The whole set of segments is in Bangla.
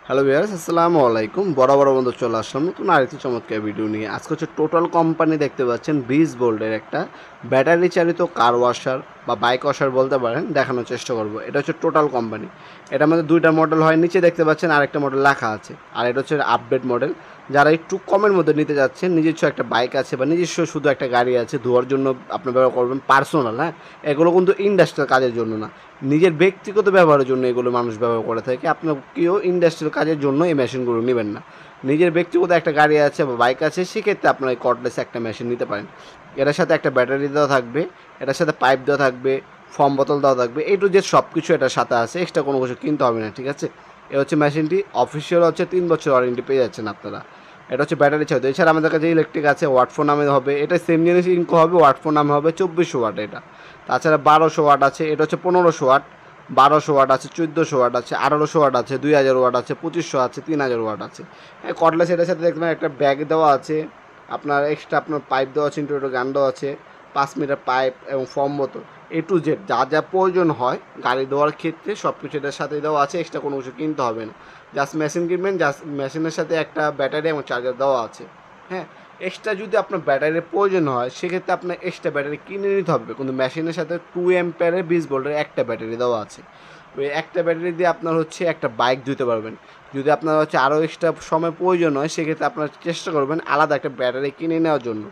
হ্যালো ভিউয়ার্স, আসসালামু আলাইকুম। বড় বন্ধু চলে আসলাম নতুন আরেকটি চমৎকার ভিডিও নিয়ে। আজকে হচ্ছে টোটাল কোম্পানি দেখতে পাচ্ছেন 20 ভোল্টের একটা ব্যাটারি চালিত কার ওয়াশার বা বাইক ওয়াশার বলতে পারেন, দেখানোর চেষ্টা করব। এটা হচ্ছে টোটাল কোম্পানি। এটার মধ্যে দুইটা মডেল হয়, নিচে দেখতে পাচ্ছেন আরেকটা মডেল লেখা আছে। আর এটা হচ্ছে আপডেট মডেল। যারা একটু কমের মধ্যে নিতে যাচ্ছেন, নিজস্ব একটা বাইক আছে বা নিজস্ব শুধু একটা গাড়ি আছে, ধোয়ার জন্য আপনি ব্যবহার করবেন পার্সোনাল, হ্যাঁ, এগুলো কিন্তু ইন্ডাস্ট্রিয়াল কাজের জন্য না, নিজের ব্যক্তিগত ব্যবহারের জন্য এগুলো মানুষ ব্যবহার করে থাকে। আপনার কেউ ইন্ডাস্ট্রিয়াল কাজের জন্য এই মেশিনগুলো নেবেন না। নিজের ব্যক্তিগত একটা গাড়ি আছে বা বাইক আছে, সেক্ষেত্রে আপনার এই কর্ডলেস একটা মেশিন নিতে পারেন। এটার সাথে একটা ব্যাটারি দেওয়া থাকবে, এটার সাথে পাইপ দেওয়া থাকবে, ফর্ম বোতল দেওয়া থাকবে, এই টু জেড সব কিছু এটার সাথে আছে, এক্সট্রা কোনো কিছু কিনতে হবে না, ঠিক আছে। এ হচ্ছে মেশিনটি অফিসিয়াল হচ্ছে 3 বছর ওয়ারেন্টি পেয়ে যাচ্ছেন আপনারা। এটা হচ্ছে ব্যাটারি চাহিদা। এছাড়া আমাদের কাছে ইলেকট্রিক আছে, ওয়াটফোর নামে হবে, এটা সেম জিনিস ইনকো হবে, ওয়াটফোর নামে হবে 2400 ওয়াট এটা। তাছাড়া 1200 ওয়াট আছে, এটা হচ্ছে 1500 ওয়াট, 1200 ওয়াট আছে, 1400 ওয়াট আছে, 1800 ওয়াট আছে, 2000 ওয়াট আছে, 2500 আছে, 3000 ওয়াট আছে। হ্যাঁ, কর্ডলেস এটার সাথে দেখবেন একটা ব্যাগ দেওয়া আছে, আপনার এক্সট্রা আপনার পাইপ দেওয়া আছে, ইন্টু গান দেওয়া আছে, 5 মিটার পাইপ এবং ফর্ম বোতল, এ টু জেড যা যা প্রয়োজন হয় গাড়ি দেওয়ার ক্ষেত্রে সব কিছু এটার সাথে দেওয়া আছে, এক্সট্রা কোনো কিছু কিনতে হবে না। জাস্ট মেশিন কিনবেন, জাস্ট মেশিনের সাথে একটা ব্যাটারি এবং চার্জার দেওয়া আছে। হ্যাঁ, এক্সট্রা যদি আপনার ব্যাটারির প্রয়োজন হয়, সেক্ষেত্রে আপনার এক্সট্রা ব্যাটারি কিনে নিতে হবে, কিন্তু মেশিনের সাথে 2 অ্যাম্পিয়ারের 20 ভোল্টের একটা ব্যাটারি দেওয়া আছে। ওই একটা ব্যাটারি দিয়ে আপনার হচ্ছে একটা বাইক ধুতে পারবেন। যদি আপনার হচ্ছে আরও এক্সট্রা সময় প্রয়োজন হয়, সেক্ষেত্রে আপনার চেষ্টা করবেন আলাদা একটা ব্যাটারি কিনে নেওয়ার জন্য।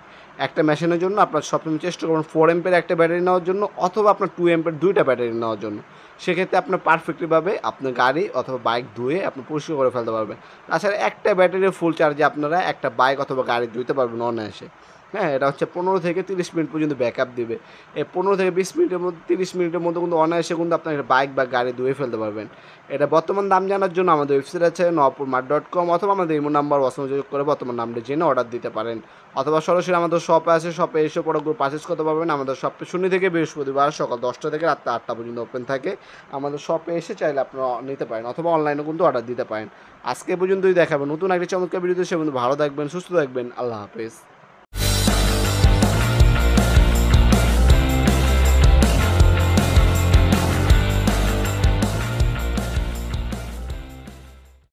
একটা মেশিনের জন্য আপনার সবসময় চেষ্টা করবেন 4 অ্যাম্পিয়ার একটা ব্যাটারি নেওয়ার জন্য, অথবা আপনার 2 অ্যাম্পিয়ার দুইটা ব্যাটারি নেওয়ার জন্য। সেক্ষেত্রে আপনার পারফেক্টলিভাবে আপনার গাড়ি অথবা বাইক ধুয়ে আপনি পরিষ্কার করে ফেলতে পারবেন। তাছাড়া একটা ব্যাটারি ফুল চার্জে আপনারা একটা বাইক অথবা গাড়ি ধুতে পারবেন অনায়াসে। হ্যাঁ, এটা হচ্ছে 15 থেকে 30 মিনিট পর্যন্ত ব্যাকআপ দিবে। এই 15 থেকে 20 মিনিটের মধ্যে, 30 মিনিটের মধ্যে কিন্তু অনায়াসে কিন্তু আপনার একটা বাইক বা গাড়ি ধুয়ে ফেলতে পারবেন। এটা বর্তমান দাম জানার জন্য আমাদের ওয়েবসাইট আছে nopurmart.com, অথবা আমাদের ইমো নাম্বার ওয়াটসঅ্যাপে যোগাযোগ করে বর্তমান নামটা জেনে অর্ডার দিতে পারেন। অথবা সরাসরি আমাদের শপে আছে, শপে এসে প্রোডাক্টগুলো পারচেস করতে পারবেন। আমাদের শপে শনি থেকে বৃহস্পতিবার সকাল 10টা থেকে রাত 8টা পর্যন্ত ওপেন থাকে। আমাদের শপে এসে চাইলে আপনারা নিতে পারেন, অথবা অনলাইনেও কিন্তু অর্ডার দিতে পারেন। আজকে পর্যন্তই দেখাবেন নতুন একটা চমৎকার ভিডিওতে। সে কিন্তু ভালো থাকবেন, সুস্থ থাকবেন। আল্লাহ হাফেজ।